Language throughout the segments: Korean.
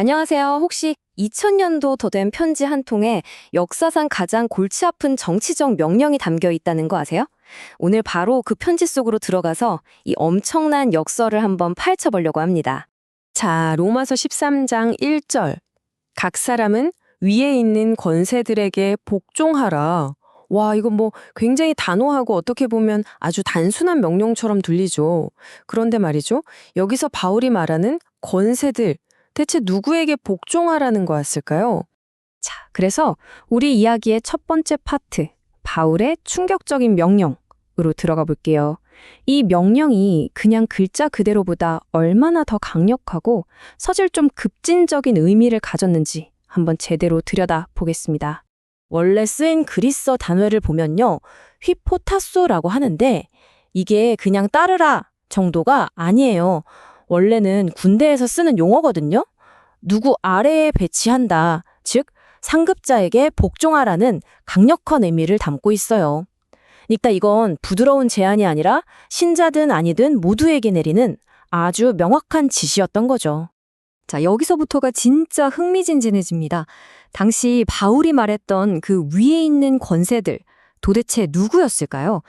안녕하세요. 혹시 2000년도 더 된 편지 한 통에 역사상 가장 골치 아픈 정치적 명령이 담겨 있다는 거 아세요? 오늘 바로 그 편지 속으로 들어가서 이 엄청난 역설을 한번 파헤쳐보려고 합니다. 자, 로마서 13장 1절. 각 사람은 위에 있는 권세들에게 복종하라. 와, 이거 굉장히 단호하고 어떻게 보면 아주 단순한 명령처럼 들리죠. 그런데 말이죠. 여기서 바울이 말하는 권세들, 대체 누구에게 복종하라는 거였을까요? 자, 그래서 우리 이야기의 첫 번째 파트, 바울의 충격적인 명령으로 들어가 볼게요. 이 명령이 그냥 글자 그대로보다 얼마나 더 강력하고 서질 좀 급진적인 의미를 가졌는지 한번 제대로 들여다 보겠습니다. 원래 쓰인 그리스어 단어를 보면요. 휘포타소라고 하는데 이게 그냥 따르라 정도가 아니에요. 원래는 군대에서 쓰는 용어거든요. 누구 아래에 배치한다, 즉 상급자에게 복종하라는 강력한 의미를 담고 있어요. 그러니까 이건 부드러운 제안이 아니라 신자든 아니든 모두에게 내리는 아주 명확한 지시였던 거죠. 자, 여기서부터가 진짜 흥미진진해집니다. 당시 바울이 말했던 그 위에 있는 권세들, 도대체 누구였을까요?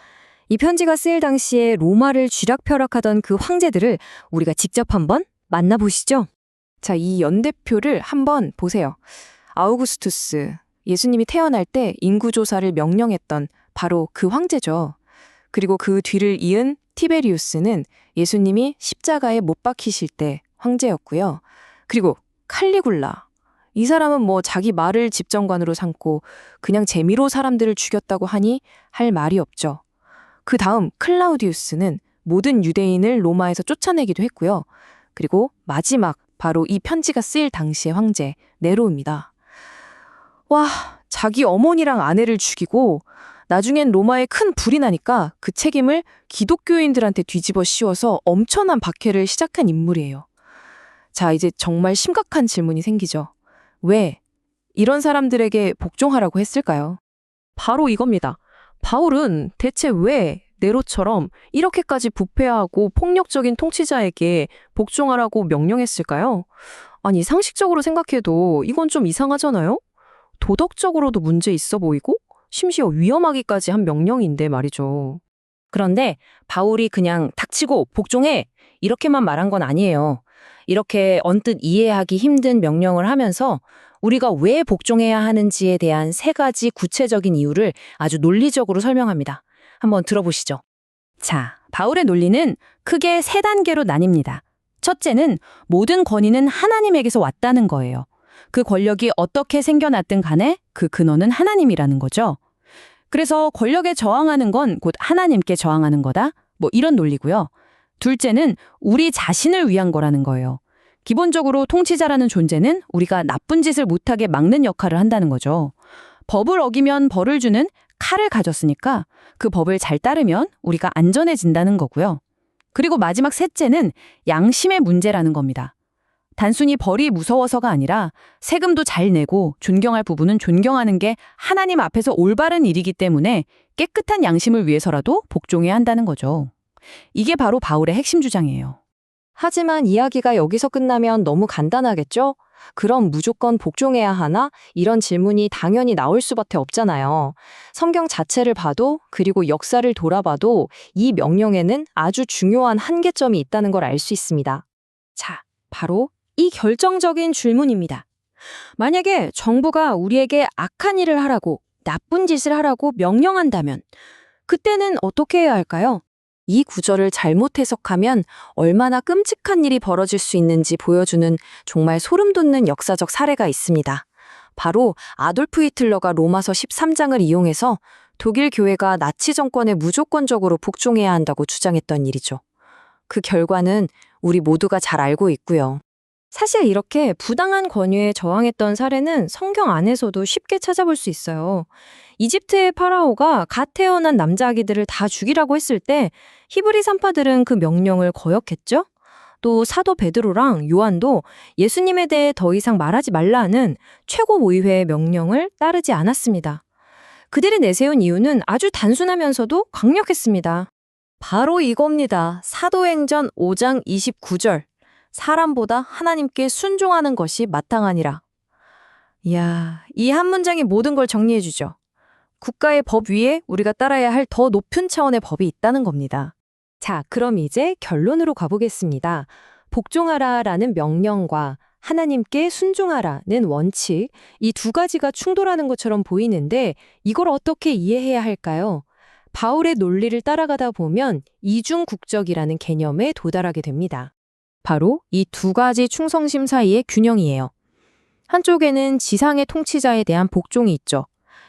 이 편지가 쓰일 당시에 로마를 쥐락펴락하던 그 황제들을 우리가 직접 한번 만나보시죠. 자, 이 연대표를 한번 보세요. 아우구스투스, 예수님이 태어날 때 인구조사를 명령했던 바로 그 황제죠. 그리고 그 뒤를 이은 티베리우스는 예수님이 십자가에 못 박히실 때 황제였고요. 그리고 칼리굴라, 이 사람은 자기 말을 집정관으로 삼고 그냥 재미로 사람들을 죽였다고 하니 할 말이 없죠. 그 다음 클라우디우스는 모든 유대인을 로마에서 쫓아내기도 했고요. 그리고 마지막 바로 이 편지가 쓰일 당시의 황제 네로입니다. 와, 자기 어머니랑 아내를 죽이고 나중엔 로마에 큰 불이 나니까 그 책임을 기독교인들한테 뒤집어 씌워서 엄청난 박해를 시작한 인물이에요. 자, 이제 정말 심각한 질문이 생기죠. 왜 이런 사람들에게 복종하라고 했을까요? 바로 이겁니다. 바울은 대체 왜 네로처럼 이렇게까지 부패하고 폭력적인 통치자에게 복종하라고 명령했을까요? 아니, 상식적으로 생각해도 이건 좀 이상하잖아요? 도덕적으로도 문제 있어 보이고 심지어 위험하기까지 한 명령인데 말이죠. 그런데 바울이 그냥 닥치고 복종해 이렇게만 말한 건 아니에요. 이렇게 언뜻 이해하기 힘든 명령을 하면서 우리가 왜 복종해야 하는지에 대한 세 가지 구체적인 이유를 아주 논리적으로 설명합니다. 한번 들어보시죠. 자, 바울의 논리는 크게 세 단계로 나뉩니다. 첫째는 모든 권위는 하나님에게서 왔다는 거예요. 그 권력이 어떻게 생겨났든 간에 그 근원은 하나님이라는 거죠. 그래서 권력에 저항하는 건 곧 하나님께 저항하는 거다. 이런 논리고요. 둘째는 우리 자신을 위한 거라는 거예요. 기본적으로 통치자라는 존재는 우리가 나쁜 짓을 못하게 막는 역할을 한다는 거죠. 법을 어기면 벌을 주는 칼을 가졌으니까 그 법을 잘 따르면 우리가 안전해진다는 거고요. 그리고 마지막 셋째는 양심의 문제라는 겁니다. 단순히 벌이 무서워서가 아니라 세금도 잘 내고 존경할 부분은 존경하는 게 하나님 앞에서 올바른 일이기 때문에 깨끗한 양심을 위해서라도 복종해야 한다는 거죠. 이게 바로 바울의 핵심 주장이에요. 하지만 이야기가 여기서 끝나면 너무 간단하겠죠? 그럼 무조건 복종해야 하나? 이런 질문이 당연히 나올 수밖에 없잖아요. 성경 자체를 봐도 그리고 역사를 돌아봐도 이 명령에는 아주 중요한 한계점이 있다는 걸 알 수 있습니다. 자, 바로 이 결정적인 질문입니다. 만약에 정부가 우리에게 악한 일을 하라고, 나쁜 짓을 하라고 명령한다면 그때는 어떻게 해야 할까요? 이 구절을 잘못 해석하면 얼마나 끔찍한 일이 벌어질 수 있는지 보여주는 정말 소름 돋는 역사적 사례가 있습니다. 바로 아돌프 히틀러가 로마서 13장을 이용해서 독일 교회가 나치 정권에 무조건적으로 복종해야 한다고 주장했던 일이죠. 그 결과는 우리 모두가 잘 알고 있고요. 사실 이렇게 부당한 권위에 저항했던 사례는 성경 안에서도 쉽게 찾아볼 수 있어요. 이집트의 파라오가 갓 태어난 남자아기들을 다 죽이라고 했을 때 히브리 산파들은 그 명령을 거역했죠. 또 사도 베드로랑 요한도 예수님에 대해 더 이상 말하지 말라는 최고모의회의 명령을 따르지 않았습니다. 그들이 내세운 이유는 아주 단순하면서도 강력했습니다. 바로 이겁니다. 사도행전 5장 29절. 사람보다 하나님께 순종하는 것이 마땅하니라. 이야, 이 한 문장이 모든 걸 정리해 주죠. 국가의 법 위에 우리가 따라야 할 더 높은 차원의 법이 있다는 겁니다. 자, 그럼 이제 결론으로 가보겠습니다. 복종하라라는 명령과 하나님께 순종하라는 원칙, 이 두 가지가 충돌하는 것처럼 보이는데 이걸 어떻게 이해해야 할까요? 바울의 논리를 따라가다 보면 이중국적이라는 개념에 도달하게 됩니다. 바로 이 두 가지 충성심 사이의 균형이에요. 한쪽에는 지상의 통치자에 대한 복종이 있죠.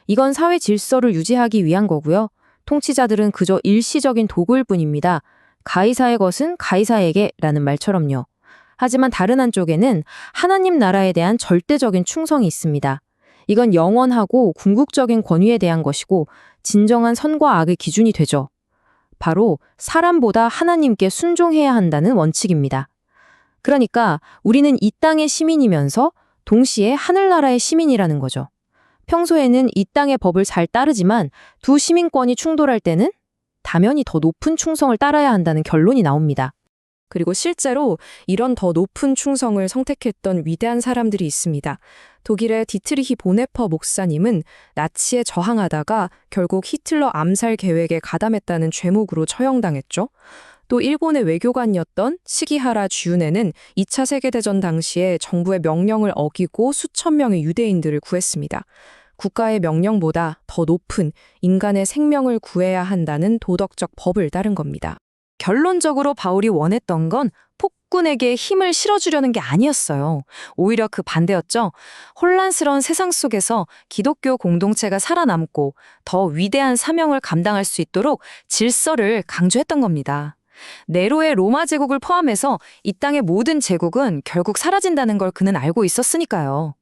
이건 사회 질서를 유지하기 위한 거고요. 통치자들은 그저 일시적인 도구일 뿐입니다. 가이사의 것은 가이사에게 라는 말처럼요. 하지만 다른 한쪽에는 하나님 나라에 대한 절대적인 충성이 있습니다. 이건 영원하고 궁극적인 권위에 대한 것이고 진정한 선과 악의 기준이 되죠. 바로 사람보다 하나님께 순종해야 한다는 원칙입니다. 그러니까 우리는 이 땅의 시민이면서 동시에 하늘나라의 시민이라는 거죠. 평소에는 이 땅의 법을 잘 따르지만 두 시민권이 충돌할 때는 당연히 더 높은 충성을 따라야 한다는 결론이 나옵니다. 그리고 실제로 이런 더 높은 충성을 선택했던 위대한 사람들이 있습니다. 독일의 디트리히 보네퍼 목사님은 나치에 저항하다가 결국 히틀러 암살 계획에 가담했다는 죄목으로 처형당했죠. 또 일본의 외교관이었던 시기하라 주윤에는 2차 세계대전 당시에 정부의 명령을 어기고 수천 명의 유대인들을 구했습니다. 국가의 명령보다 더 높은 인간의 생명을 구해야 한다는 도덕적 법을 따른 겁니다. 결론적으로 바울이 원했던 건 폭군에게 힘을 실어주려는 게 아니었어요. 오히려 그 반대였죠. 혼란스러운 세상 속에서 기독교 공동체가 살아남고 더 위대한 사명을 감당할 수 있도록 질서를 강조했던 겁니다. 네로의 로마 제국을 포함해서 이 땅의 모든 제국은 결국 사라진다는 걸 그는 알고 있었으니까요.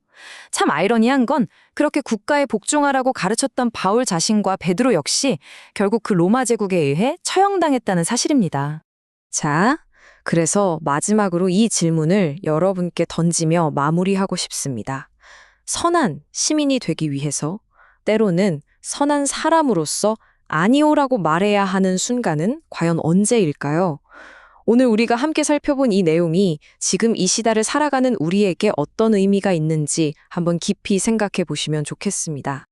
참 아이러니한 건 그렇게 국가에 복종하라고 가르쳤던 바울 자신과 베드로 역시 결국 그 로마 제국에 의해 처형당했다는 사실입니다. 자, 그래서 마지막으로 이 질문을 여러분께 던지며 마무리하고 싶습니다. 선한 시민이 되기 위해서 때로는 선한 사람으로서 아니오라고 말해야 하는 순간은 과연 언제일까요? 오늘 우리가 함께 살펴본 이 내용이 지금 이 시대를 살아가는 우리에게 어떤 의미가 있는지 한번 깊이 생각해 보시면 좋겠습니다.